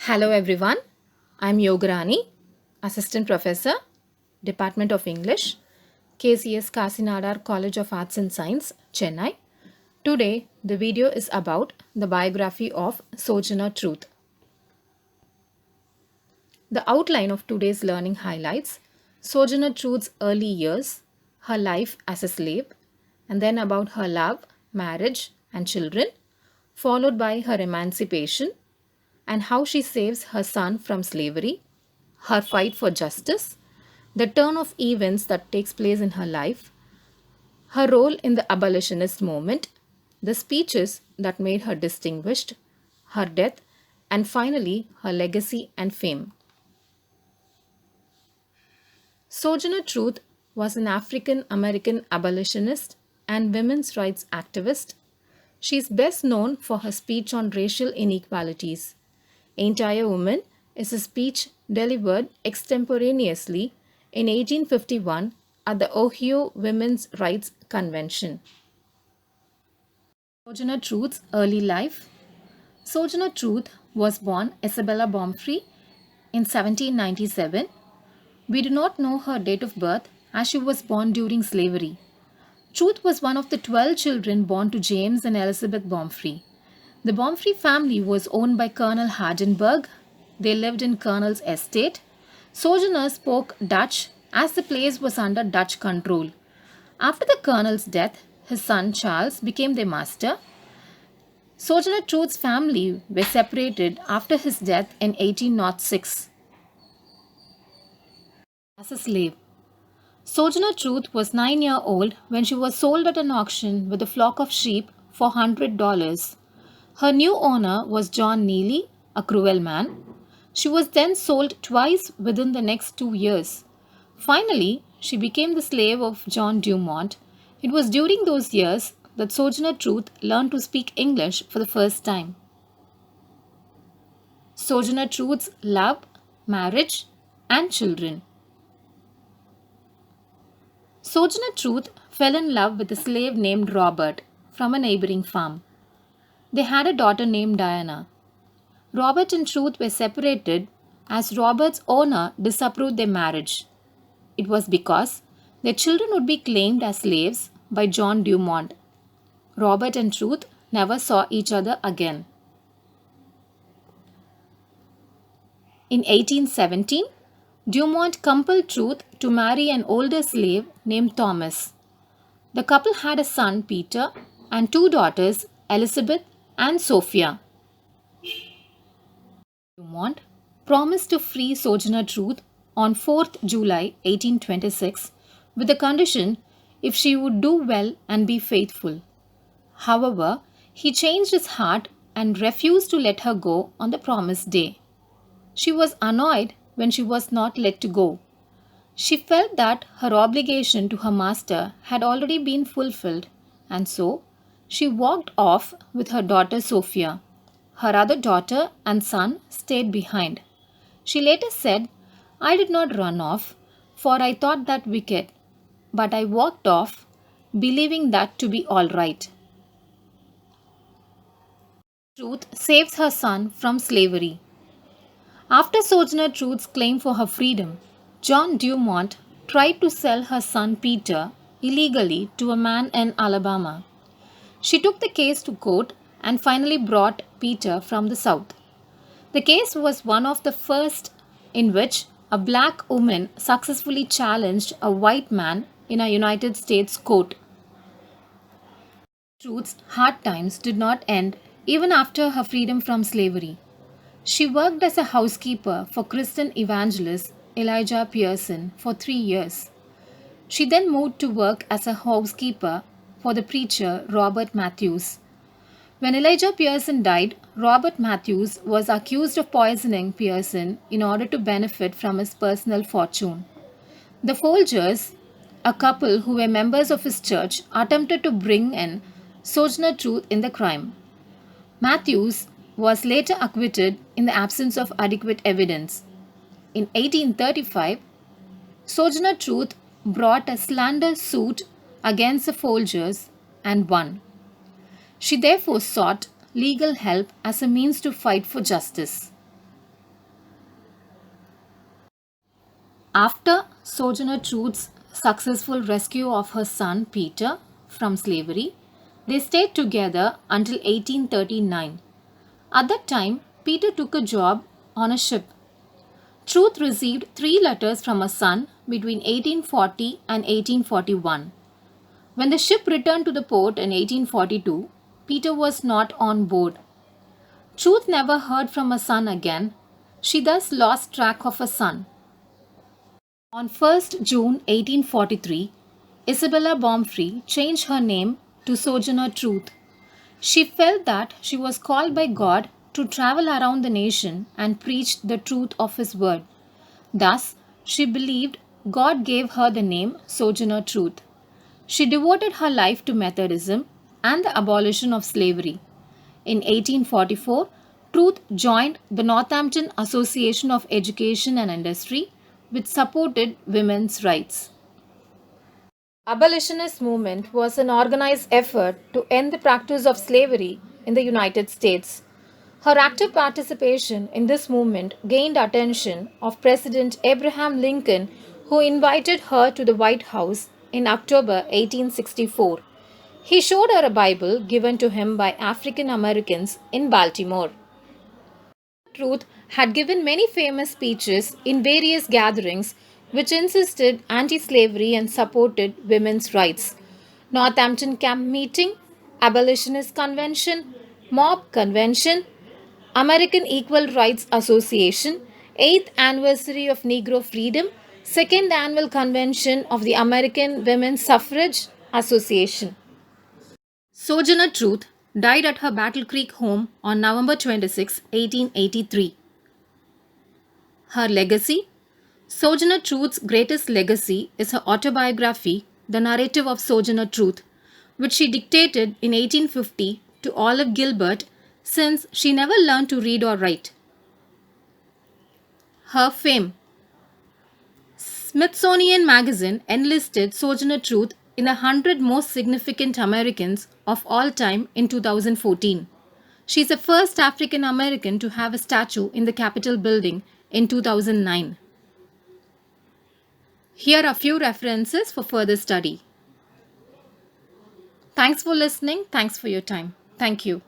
Hello everyone, I'm Yogarani, Assistant Professor, Department of English, KCS Kasinadar College of Arts and Science, Chennai. Today, the video is about the biography of Sojourner Truth. The outline of today's learning highlights Sojourner Truth's early years, her life as a slave, and then about her love, marriage, and children, followed by her emancipation and how she saves her son from slavery, her fight for justice, the turn of events that takes place in her life, her role in the abolitionist movement, the speeches that made her distinguished, her death, and finally her legacy and fame. Sojourner Truth was an African American abolitionist and women's rights activist. She is best known for her speech on racial inequalities. Ain't I a Woman is a speech delivered extemporaneously in 1851 at the Ohio Women's Rights Convention. Sojourner Truth's early life. Sojourner Truth was born Isabella Baumfree in 1797. We do not know her date of birth as she was born during slavery. Truth was one of the 12 children born to James and Elizabeth Baumfree. The Baumfree family was owned by Colonel Hardenberg. They lived in Colonel's estate. Sojourner spoke Dutch as the place was under Dutch control. After the Colonel's death, his son Charles became their master. Sojourner Truth's family were separated after his death in 1806. As a slave, Sojourner Truth was 9 years old when she was sold at an auction with a flock of sheep for $100. Her new owner was John Neely, a cruel man. She was then sold twice within the next 2 years. Finally, she became the slave of John Dumont. It was during those years that Sojourner Truth learned to speak English for the first time. Sojourner Truth's love, marriage, and children. Sojourner Truth fell in love with a slave named Robert from a neighboring farm. They had a daughter named Diana. Robert and Truth were separated as Robert's owner disapproved their marriage. It was because their children would be claimed as slaves by John Dumont. Robert and Truth never saw each other again. In 1817, Dumont compelled Truth to marry an older slave named Thomas. The couple had a son, Peter, and two daughters, Elizabeth and Sophia. Dumont promised to free Sojourner Truth on 4th July 1826 with the condition if she would do well and be faithful. However, he changed his heart and refused to let her go on the promised day. She was annoyed when she was not let to go. She felt that her obligation to her master had already been fulfilled, and so she walked off with her daughter Sophia. Her other daughter and son stayed behind. She later said, "I did not run off, for I thought that wicked, but I walked off, believing that to be all right." Truth saves her son from slavery. After Sojourner Truth's claim for her freedom, John Dumont tried to sell her son Peter illegally to a man in Alabama. She took the case to court and finally brought Peter from the South. The case was one of the first in which a black woman successfully challenged a white man in a United States court. Truth's hard times did not end even after her freedom from slavery. She worked as a housekeeper for Christian evangelist Elijah Pearson for 3 years. She then moved to work as a housekeeper for the preacher Robert Matthews. When Elijah Pearson died, Robert Matthews was accused of poisoning Pearson in order to benefit from his personal fortune. The Folgers, a couple who were members of his church, attempted to bring in Sojourner Truth in the crime. Matthews was later acquitted in the absence of adequate evidence. In 1835, Sojourner Truth brought a slander suit against the Folgers and won. She therefore sought legal help as a means to fight for justice. After Sojourner Truth's successful rescue of her son Peter from slavery, they stayed together until 1839. At that time, Peter took a job on a ship. Truth received three letters from her son between 1840 and 1841. When the ship returned to the port in 1842, Peter was not on board. Truth never heard from her son again. She thus lost track of her son. On 1st June 1843, Isabella Baumfree changed her name to Sojourner Truth. She felt that she was called by God to travel around the nation and preach the truth of His word. Thus, she believed God gave her the name Sojourner Truth. She devoted her life to Methodism and the abolition of slavery. In 1844, Truth joined the Northampton Association of Education and Industry, which supported women's rights. Abolitionist movement was an organized effort to end the practice of slavery in the United States. Her active participation in this movement gained attention of President Abraham Lincoln, who invited her to the White House in October 1864. He showed her a Bible given to him by African Americans in Baltimore. Truth had given many famous speeches in various gatherings which insisted anti slavery and supported women's rights. Northampton Camp Meeting, Abolitionist Convention, Mob Convention, American Equal Rights Association, 8th Anniversary of Negro Freedom, 2nd Annual Convention of the American Women's Suffrage Association. Sojourner Truth died at her Battle Creek home on November 26, 1883. Her legacy? Sojourner Truth's greatest legacy is her autobiography, The Narrative of Sojourner Truth, which she dictated in 1850 to Olive Gilbert, since she never learned to read or write. Her fame. Smithsonian Magazine enlisted Sojourner Truth in the 100 most significant Americans of all time in 2014. She is the first African American to have a statue in the Capitol building in 2009. Here are a few references for further study. Thanks for listening. Thanks for your time. Thank you.